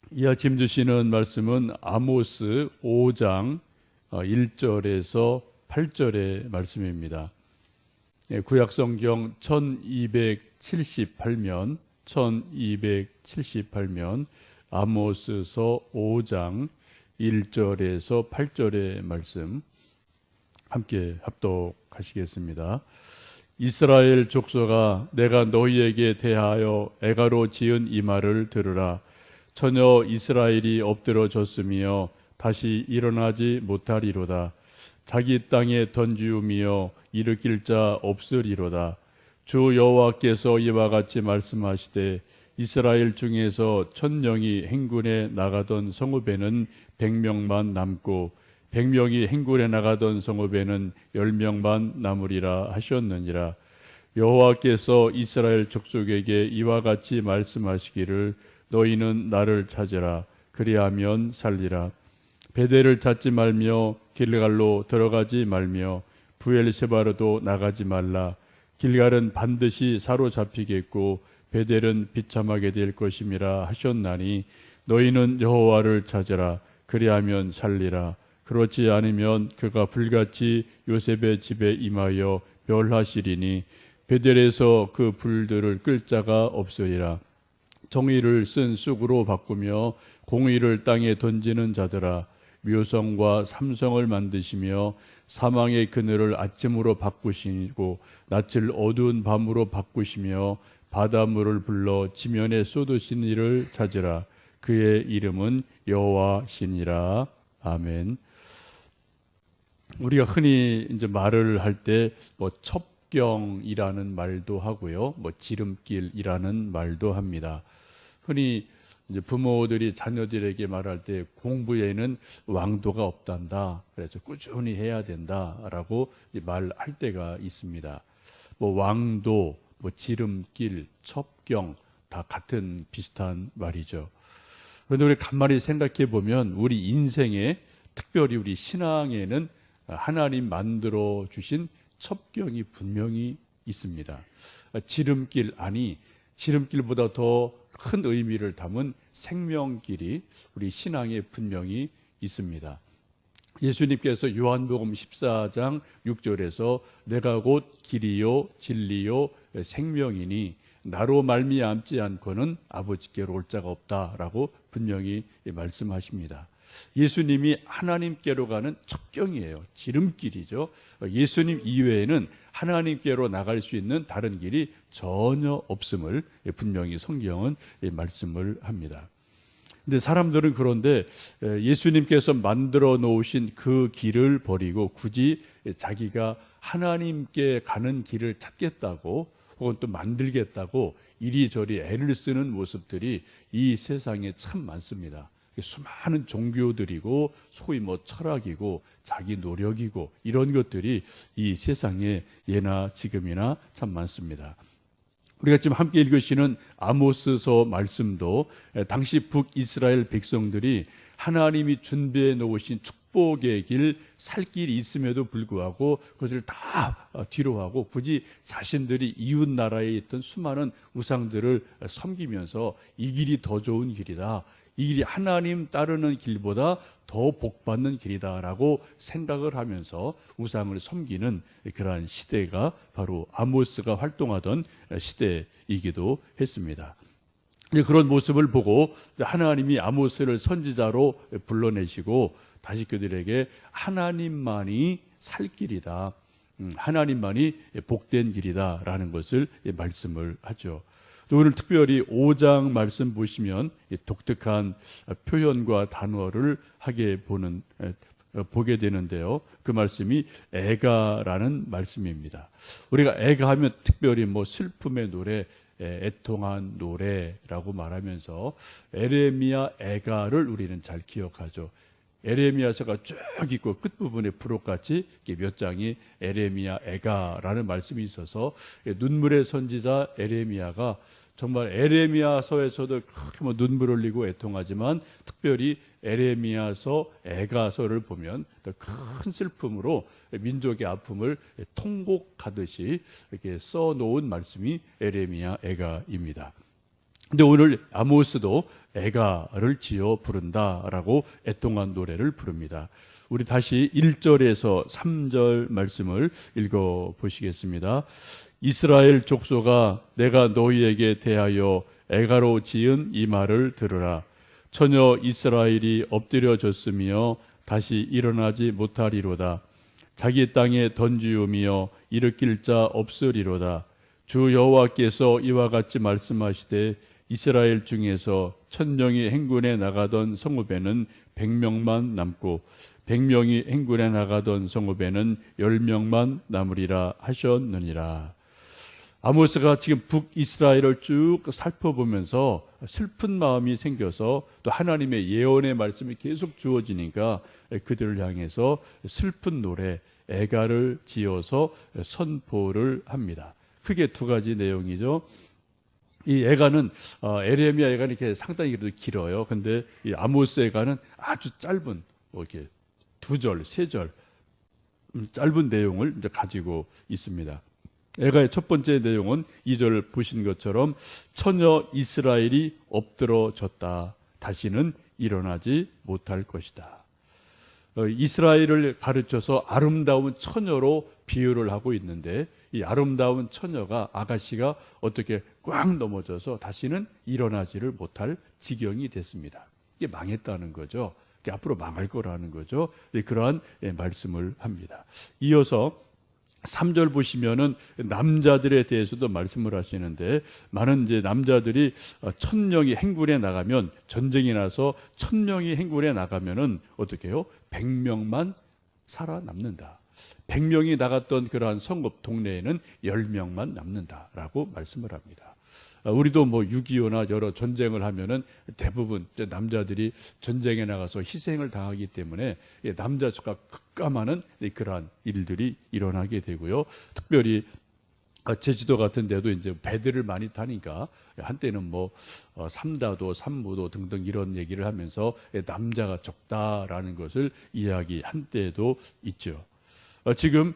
이 아침 주시는 말씀은 아모스 5장 1절에서 8절의 말씀입니다. 구약성경 1278면 아모스서 5장 1절에서 8절의 말씀 함께 합독하시겠습니다. 이스라엘 족속아, 내가 너희에게 대하여 애가로 지은 이 말을 들으라. 전혀 이스라엘이 엎드러졌으며 다시 일어나지 못하리로다. 자기 땅에 던지우며 일으킬 자 없으리로다. 주 여호와께서 이와 같이 말씀하시되 이스라엘 중에서 1000명이 행군에 나가던 성읍에는 100명만 남고 100명이 행군에 나가던 성읍에는 10명만 남으리라 하셨느니라. 여호와께서 이스라엘 족속에게 이와 같이 말씀하시기를 너희는 나를 찾으라. 그리하면 살리라. 베델을 찾지 말며 길갈로 들어가지 말며 부엘세바로도 나가지 말라. 길갈은 반드시 사로잡히겠고 베델은 비참하게 될 것임이라 하셨나니 너희는 여호와를 찾으라. 그리하면 살리라. 그렇지 않으면 그가 불같이 요셉의 집에 임하여 멸하시리니 베델에서 그 불들을 끌 자가 없으리라. 정의를 쓴 쑥으로 바꾸며 공의를 땅에 던지는 자들아, 묘성과 삼성을 만드시며 사망의 그늘을 아침으로 바꾸시고 낯을 어두운 밤으로 바꾸시며 바닷물을 불러 지면에 쏟으신 이를 찾으라. 그의 이름은 여호와시니라. 아멘. 우리가 흔히 이제 말을 할 때 첩경이라는 말도 하고요, 지름길이라는 말도 합니다. 흔히 이제 부모들이 자녀들에게 말할 때 공부에는 왕도가 없단다. 그래서 꾸준히 해야 된다라고 말할 때가 있습니다. 왕도, 지름길, 첩경 다 같은 비슷한 말이죠. 그런데 우리 간만히 생각해 보면 우리 인생에, 특별히 우리 신앙에는 하나님 만들어 주신 첩경이 분명히 있습니다. 지름길, 아니 지름길보다 더 큰 의미를 담은 생명길이 우리 신앙에 분명히 있습니다. 예수님께서 요한복음 14장 6절에서 내가 곧 길이요 진리요 생명이니 나로 말미암지 않고는 아버지께로 올 자가 없다라고 분명히 말씀하십니다. 예수님이 하나님께로 가는 첩경이에요. 지름길이죠. 예수님 이외에는 하나님께로 나갈 수 있는 다른 길이 전혀 없음을 분명히 성경은 말씀을 합니다. 근데 사람들은 그런데 예수님께서 만들어 놓으신 그 길을 버리고 굳이 자기가 하나님께 가는 길을 찾겠다고 혹은 또 만들겠다고 이리저리 애를 쓰는 모습들이 이 세상에 참 많습니다. 수많은 종교들이고 소위 철학이고 자기 노력이고 이런 것들이 이 세상에 예나 지금이나 참 많습니다. 우리가 지금 함께 읽으시는 아모스서 말씀도 당시 북이스라엘 백성들이 하나님이 준비해 놓으신 축복의 길, 살 길이 있음에도 불구하고 그것을 다 뒤로하고 굳이 자신들이 이웃 나라에 있던 수많은 우상들을 섬기면서 이 길이 더 좋은 길이다, 이 길이 하나님 따르는 길보다 더 복받는 길이다라고 생각을 하면서 우상을 섬기는 그러한 시대가 바로 아모스가 활동하던 시대이기도 했습니다. 그런 모습을 보고 하나님이 아모스를 선지자로 불러내시고 다시 그들에게 하나님만이 살 길이다, 하나님만이 복된 길이다라는 것을 말씀을 하죠. 오늘 특별히 5장 말씀 보시면 독특한 표현과 단어를 보게 되는데요. 그 말씀이 애가라는 말씀입니다. 우리가 애가하면 특별히 슬픔의 노래, 애통한 노래라고 말하면서 에레미야 애가를 우리는 잘 기억하죠. 에레미야서가 쭉 있고 끝부분에 부록같이 몇 장이 에레미야 애가라는 말씀이 있어서 눈물의 선지자 에레미야가 정말 에레미야서에서도 그렇게 눈물 흘리고 애통하지만 특별히 에레미야서 애가서를 보면 더 큰 슬픔으로 민족의 아픔을 통곡하듯이 이렇게 써놓은 말씀이 에레미야 애가입니다. 근데 오늘 아모스도 애가를 지어 부른다라고 애통한 노래를 부릅니다. 우리 다시 1절에서 3절 말씀을 읽어 보시겠습니다. 이스라엘 족속아, 내가 너희에게 대하여 애가로 지은 이 말을 들으라. 처녀 이스라엘이 엎드려졌으며 다시 일어나지 못하리로다. 자기 땅에 던지우며 일으킬 자 없으리로다. 주 여호와께서 이와 같이 말씀하시되 이스라엘 중에서 1000명이 행군에 나가던 성읍에는 100명만 남고 100명이 행군에 나가던 성읍에는 10명만 남으리라 하셨느니라. 아모스가 지금 북이스라엘을 쭉 살펴보면서 슬픈 마음이 생겨서 또 하나님의 예언의 말씀이 계속 주어지니까 그들을 향해서 슬픈 노래 애가를 지어서 선포를 합니다. 크게 두 가지 내용이죠. 이 애가는 에레미야 애가는 이렇게 상당히 그래도 길어요. 근데 이 아모스 애가는 아주 짧은 이렇게 2절, 3절 짧은 내용을 이제 가지고 있습니다. 애가의 첫 번째 내용은 2절 보신 것처럼 처녀 이스라엘이 엎드러졌다. 다시는 일어나지 못할 것이다. 이스라엘을 가르쳐서 아름다운 처녀로 비유를 하고 있는데 이 아름다운 처녀가 아가씨가 어떻게 꽉 넘어져서 다시는 일어나지를 못할 지경이 됐습니다. 이게 망했다는 거죠. 이게 앞으로 망할 거라는 거죠. 그러한 말씀을 합니다. 이어서 3절 보시면은 남자들에 대해서도 말씀을 하시는데 많은 이제 남자들이 1000명이 행군에 나가면 전쟁이 나서 1000명이 행군에 나가면은 어떻게 해요? 100명만 살아남는다. 100명이 나갔던 그러한 성읍 동네에는 10명만 남는다라고 말씀을 합니다. 우리도 뭐 6.25나 여러 전쟁을 하면은 대부분 남자들이 전쟁에 나가서 희생을 당하기 때문에 남자 수가 급감하는 그러한 일들이 일어나게 되고요. 특별히 제주도 같은 데도 이제 배들을 많이 타니까 한때는 뭐 삼다도, 삼무도 등등 이런 얘기를 하면서 남자가 적다라는 것을 이야기한 때도 있죠. 지금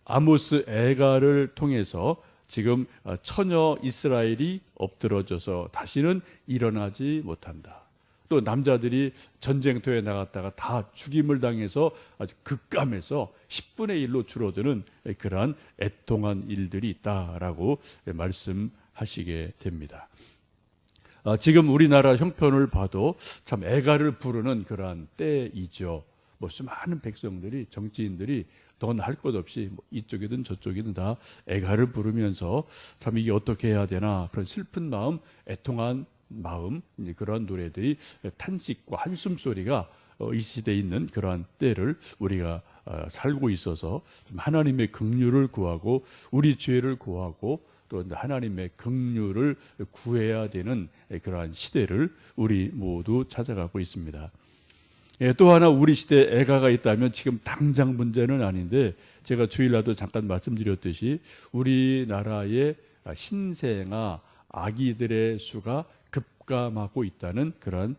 아모스 애가를 통해서 지금 처녀 이스라엘이 엎드러져서 다시는 일어나지 못한다. 또 남자들이 전쟁터에 나갔다가 다 죽임을 당해서 아주 급감해서 10분의 1로 줄어드는 그러한 애통한 일들이 있다라고 말씀하시게 됩니다. 지금 우리나라 형편을 봐도 참 애가를 부르는 그러한 때이죠. 뭐 수많은 백성들이 정치인들이 넌 할 것 없이 뭐 이쪽이든 저쪽이든 다 애가를 부르면서 참 이게 어떻게 해야 되나 그런 슬픈 마음, 애통한 마음 그러한 노래들이 탄식과 한숨 소리가 이 시대에 있는 그러한 때를 우리가 살고 있어서 하나님의 긍휼을 구하고 우리 죄를 구하고 또 하나님의 긍휼을 구해야 되는 그러한 시대를 우리 모두 찾아가고 있습니다. 또 하나 우리 시대에 애가가 있다면 지금 당장 문제는 아닌데 제가 주일날도 잠깐 말씀드렸듯이 우리나라의 신생아 아기들의 수가 급감하고 있다는 그런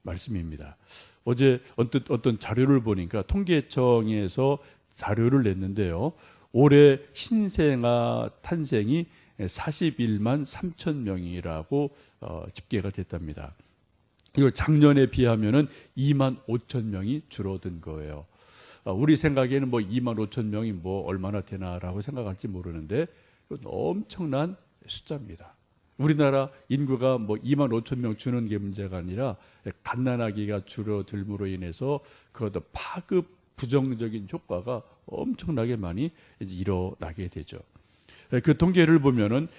말씀입니다. 어제 어떤 자료를 보니까 통계청에서 자료를 냈는데요. 올해 신생아 탄생이 41만 3천 명이라고 집계가 됐답니다. 이걸 작년에 비하면은 2만 5천 명이 줄어든 거예요. 우리 생각에는 뭐 2만 5천 명이 뭐 얼마나 되나라고 생각할지 모르는데 엄청난 숫자입니다. 우리나라 인구가 뭐 2만 5천 명 주는 게 문제가 아니라 갓난아기가 줄어들므로 인해서 그것도 파급 부정적인 효과가 엄청나게 많이 이제 일어나게 되죠. 그 통계를 보면은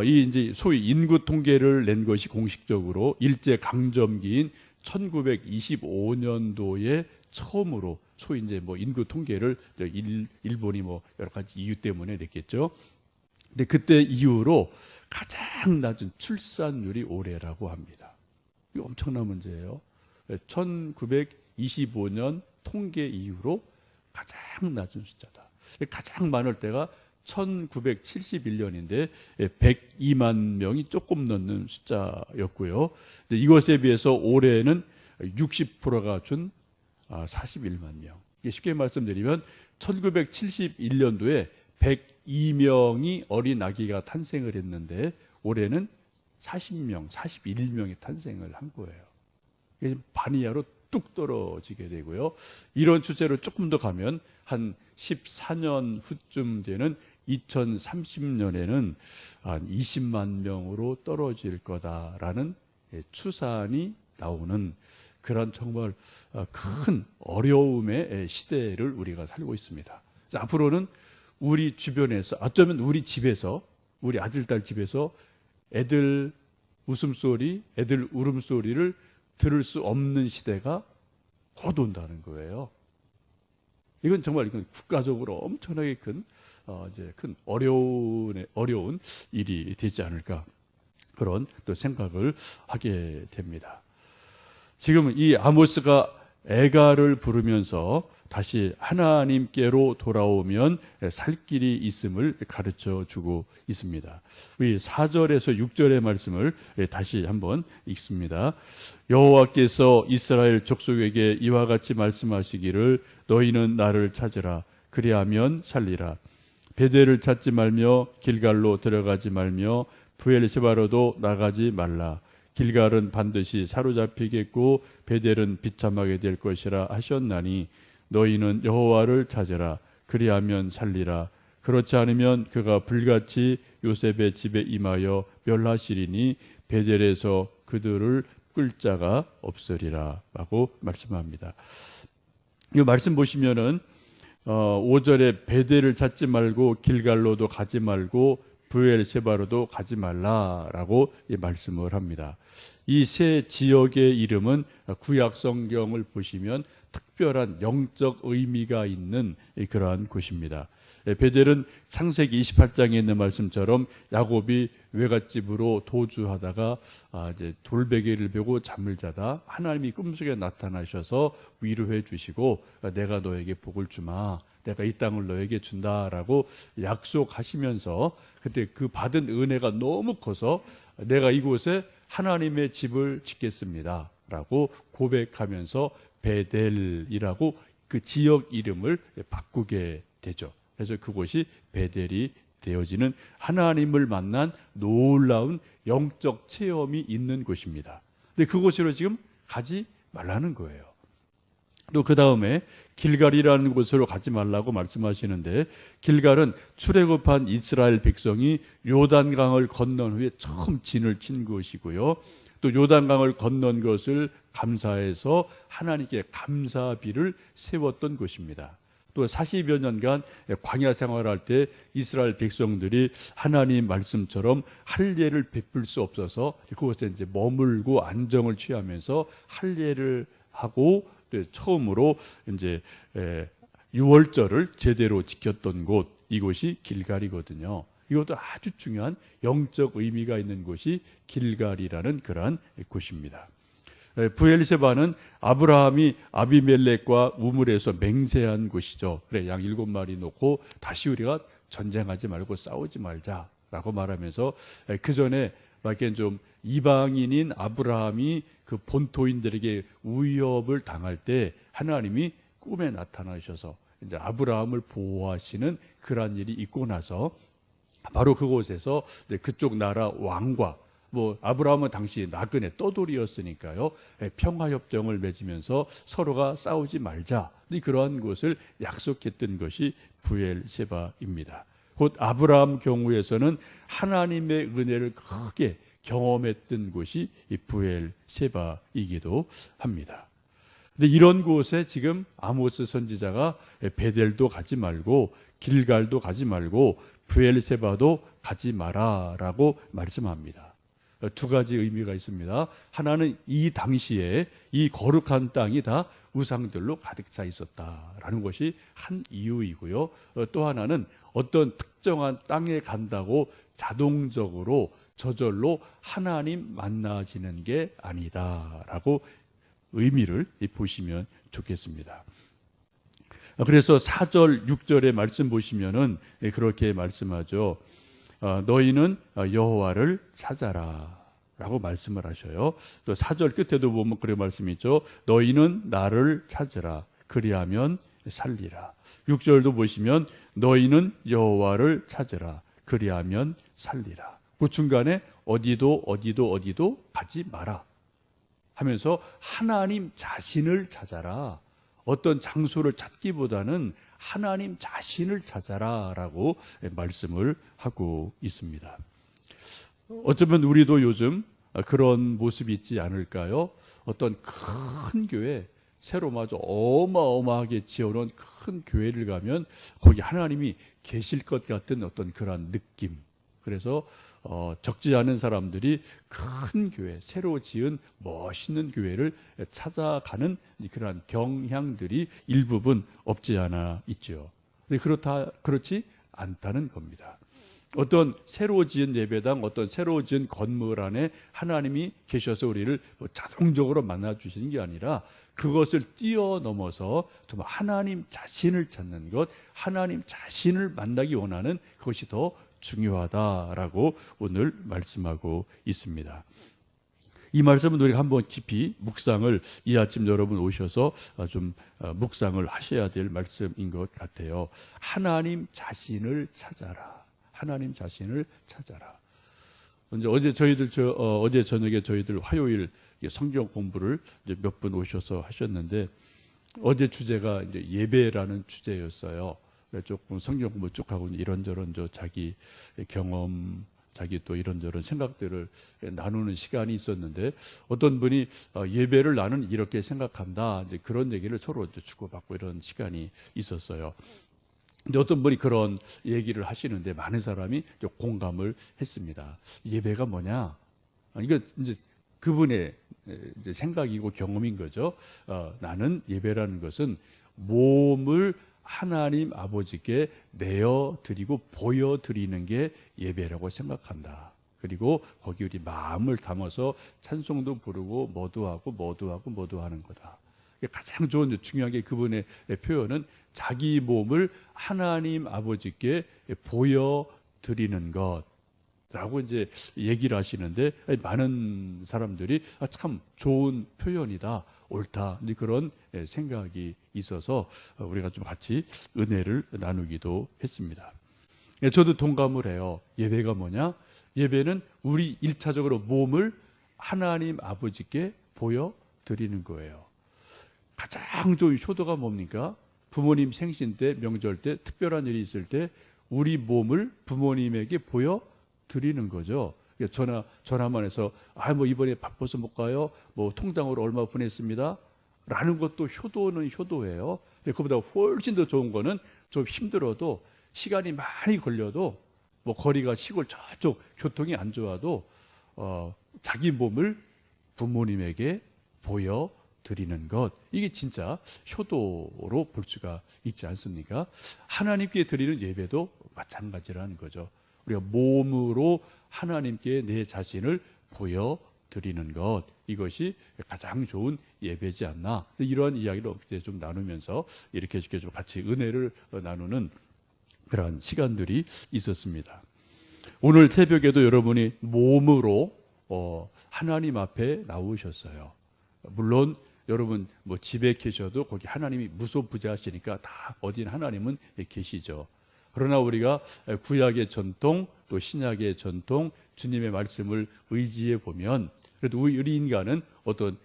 이 이제 소위 인구 통계를 낸 것이 공식적으로 일제 강점기인 1925년도에 처음으로 소위 이제 뭐 인구 통계를 일본이 뭐 여러 가지 이유 때문에 냈겠죠. 근데 그때 이후로 가장 낮은 출산율이 올해라고 합니다. 이거 엄청난 문제예요. 1925년 통계 이후로 가장 낮은 숫자다. 가장 많을 때가 1971년인데 102만 명이 조금 넘는 숫자였고요. 이것에 비해서 올해는 60%가 준 41만 명. 쉽게 말씀드리면 1971년도에 102명이 어린 아기가 탄생을 했는데 올해는 40명, 41명이 탄생을 한 거예요. 이게 반이하로 뚝 떨어지게 되고요. 이런 추세로 조금 더 가면 한 14년 후쯤 되는 2030년에는 한 20만 명으로 떨어질 거다라는 추산이 나오는 그런 정말 큰 어려움의 시대를 우리가 살고 있습니다. 앞으로는 우리 주변에서, 어쩌면 우리 집에서, 우리 아들, 딸 집에서 애들 웃음소리, 애들 울음소리를 들을 수 없는 시대가 곧 온다는 거예요. 이건 정말 국가적으로 엄청나게 큰 어려운 일이 되지 않을까, 그런 또 생각을 하게 됩니다. 지금 이 아모스가 애가를 부르면서 다시 하나님께로 돌아오면 살 길이 있음을 가르쳐 주고 있습니다. 우리 4절에서 6절의 말씀을 다시 한번 읽습니다. 여호와께서 이스라엘 족속에게 이와 같이 말씀하시기를 너희는 나를 찾으라. 그리하면 살리라. 베델을 찾지 말며 길갈로 들어가지 말며 브엘세바로도 나가지 말라. 길갈은 반드시 사로잡히겠고 베델은 비참하게 될 것이라 하셨나니 너희는 여호와를 찾으라. 그리하면 살리라. 그렇지 않으면 그가 불같이 요셉의 집에 임하여 멸하시리니 베델에서 그들을 끌 자가 없으리라 라고 말씀합니다. 이 말씀 보시면은 5절에 베델을 찾지 말고 길갈로도 가지 말고 브엘세바로도 가지 말라라고 말씀을 합니다. 이 세 지역의 이름은 구약 성경을 보시면 특별한 영적 의미가 있는 그러한 곳입니다. 베델은 창세기 28장에 있는 말씀처럼 야곱이 외갓집으로 도주하다가 이제 돌베개를 베고 잠을 자다 하나님이 꿈속에 나타나셔서 위로해 주시고 내가 너에게 복을 주마, 내가 이 땅을 너에게 준다라고 약속하시면서 그때 그 받은 은혜가 너무 커서 내가 이곳에 하나님의 집을 짓겠습니다 라고 고백하면서 베델이라고 그 지역 이름을 바꾸게 되죠. 그래서 그곳이 베델이 되어지는 하나님을 만난 놀라운 영적 체험이 있는 곳입니다. 근데 그곳으로 지금 가지 말라는 거예요. 또 그 다음에 길갈이라는 곳으로 가지 말라고 말씀하시는데, 길갈은 출애굽한 이스라엘 백성이 요단강을 건넌 후에 처음 진을 친 곳이고요. 또 요단강을 건넌 것을 감사해서 하나님께 감사비를 세웠던 곳입니다. 또 40여 년간 광야 생활할 때 이스라엘 백성들이 하나님 말씀처럼 할례를 베풀 수 없어서 그곳에 이제 머물고 안정을 취하면서 할례를 하고 처음으로 이제 유월절을 제대로 지켰던 곳, 이곳이 길갈이거든요. 이것도 아주 중요한 영적 의미가 있는 곳이 길갈이라는 그러한 곳입니다. 브엘세바는 아브라함이 아비멜렉과 우물에서 맹세한 곳이죠. 그래, 양 7마리 놓고 다시 우리가 전쟁하지 말고 싸우지 말자라고 말하면서 그 전에 막연 좀 이방인인 아브라함이 그 본토인들에게 위협을 당할 때 하나님이 꿈에 나타나셔서 이제 아브라함을 보호하시는 그러한 일이 있고 나서 바로 그곳에서 그쪽 나라 왕과 아브라함은 당시 나그네 떠돌이였으니까요, 평화협정을 맺으면서 서로가 싸우지 말자, 그러한 것을 약속했던 것이 브엘세바입니다. 곧 아브라함 경우에서는 하나님의 은혜를 크게 경험했던 곳이 이 브엘세바이기도 합니다. 근데 이런 곳에 지금 아모스 선지자가 베델도 가지 말고 길갈도 가지 말고 브엘세바도 가지 마라라고 말씀합니다. 두 가지 의미가 있습니다. 하나는 이 당시에 이 거룩한 땅이 다 우상들로 가득 차 있었다라는 것이 한 이유이고요. 또 하나는 어떤 특정한 땅에 간다고 자동적으로 저절로 하나님 만나지는 게 아니다라고 의미를 보시면 좋겠습니다. 그래서 4절, 6절의 말씀 보시면은 그렇게 말씀하죠. 너희는 여호와를 찾아라 라고 말씀을 하셔요. 또 4절 끝에도 보면 그런 말씀이 있죠. 너희는 나를 찾으라. 그리하면 살리라. 6절도 보시면 너희는 여호와를 찾으라. 그리하면 살리라. 그 중간에 어디도 가지 마라 하면서 하나님 자신을 찾아라. 어떤 장소를 찾기보다는 하나님 자신을 찾아라라고 말씀을 하고 있습니다. 어쩌면 우리도 요즘 그런 모습이 있지 않을까요? 어떤 큰 교회, 새로 마저 어마어마하게 지어놓은 큰 교회를 가면 거기 하나님이 계실 것 같은 어떤 그런 느낌. 그래서 적지 않은 사람들이 큰 교회, 새로 지은 멋있는 교회를 찾아가는 그러한 경향들이 일부분 없지 않아 있죠. 근데 그렇지 않다는 겁니다. 어떤 새로 지은 예배당, 어떤 새로 지은 건물 안에 하나님이 계셔서 우리를 자동적으로 만나 주시는 게 아니라 그것을 뛰어넘어서 정말 하나님 자신을 찾는 것, 하나님 자신을 만나기 원하는 그것이 더 중요하다라고 오늘 말씀하고 있습니다. 이 말씀은 우리가 한번 깊이 묵상을 이 아침 여러분 오셔서 좀 묵상을 하셔야 될 말씀인 것 같아요. 하나님 자신을 찾아라. 하나님 자신을 찾아라. 어제 저녁에 저희들 화요일 성경 공부를 몇 분 오셔서 하셨는데 어제 주제가 이제 예배라는 주제였어요. 조금 성경 공부 쭉 하고 이런저런 자기 경험, 자기 또 이런저런 생각들을 나누는 시간이 있었는데 어떤 분이 예배를 나는 이렇게 생각한다. 이제 그런 얘기를 서로 주고받고 이런 시간이 있었어요. 근데 어떤 분이 그런 얘기를 하시는데 많은 사람이 공감을 했습니다. 예배가 뭐냐? 이거 이제 그분의 이제 생각이고 경험인 거죠. 나는 예배라는 것은 몸을 하나님 아버지께 내어드리고 보여드리는 게 예배라고 생각한다. 그리고 거기 우리 마음을 담아서 찬송도 부르고 뭐도 하고 하는 거다. 가장 좋은 중요한 게 그분의 표현은 자기 몸을 하나님 아버지께 보여드리는 것라고 이제 얘기를 하시는데 많은 사람들이 참 좋은 표현이다, 옳다 그런 생각이 있어서 우리가 좀 같이 은혜를 나누기도 했습니다. 저도 동감을 해요. 예배가 뭐냐? 예배는 우리 1차적으로 몸을 하나님 아버지께 보여드리는 거예요. 가장 좋은 효도가 뭡니까? 부모님 생신 때, 명절 때, 특별한 일이 있을 때 우리 몸을 부모님에게 보여드리는 거죠. 전화만 해서 이번에 바빠서 못 가요. 통장으로 얼마 보냈습니다. 라는 것도 효도는 효도예요. 근데 그보다 훨씬 더 좋은 거는 좀 힘들어도 시간이 많이 걸려도 거리가 시골 저쪽 교통이 안 좋아도 자기 몸을 부모님에게 보여드리는 것, 이게 진짜 효도로 볼 수가 있지 않습니까? 하나님께 드리는 예배도 마찬가지라는 거죠. 우리가 몸으로 하나님께 내 자신을 보여드리는 것, 이것이 가장 좋은 예배지 않나, 이러한 이야기를 좀 나누면서 이렇게 좀 같이 은혜를 나누는 그러한 시간들이 있었습니다. 오늘 새벽에도 여러분이 몸으로 하나님 앞에 나오셨어요. 물론 여러분 집에 계셔도 거기 하나님이 무소부재하시니까 다 어딘 하나님은 계시죠. 그러나 우리가 구약의 전통 또 신약의 전통 주님의 말씀을 의지해 보면 그래도 우리 인간은 어떤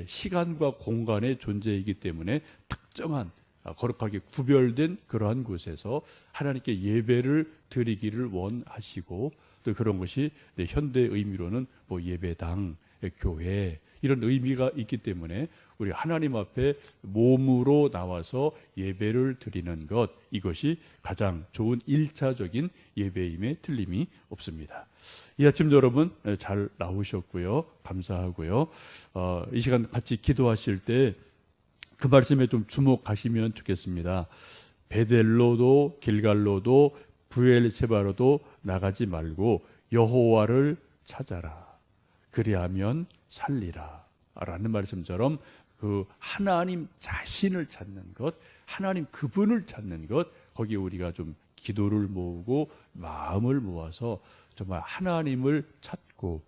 시간과 공간의 존재이기 때문에 특정한 거룩하게 구별된 그러한 곳에서 하나님께 예배를 드리기를 원하시고 또 그런 것이 현대 의미로는 예배당, 교회 이런 의미가 있기 때문에 우리 하나님 앞에 몸으로 나와서 예배를 드리는 것, 이것이 가장 좋은 1차적인 예배임에 틀림이 없습니다. 이 아침 여러분 잘 나오셨고요. 감사하고요. 이 시간 같이 기도하실 때 그 말씀에 좀 주목하시면 좋겠습니다. 베델로도 길갈로도 브엘세바로도 나가지 말고 여호와를 찾아라. 그리하면 살리라. 라는 말씀처럼 그 하나님 자신을 찾는 것, 하나님 그분을 찾는 것, 거기에 우리가 좀 기도를 모으고 마음을 모아서 정말 하나님을 찾고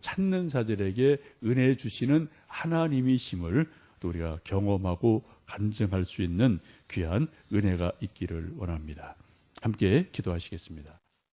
찾는 자들에게 은혜 주시는 하나님이심을 또 우리가 경험하고 간증할 수 있는 귀한 은혜가 있기를 원합니다. 함께 기도하시겠습니다.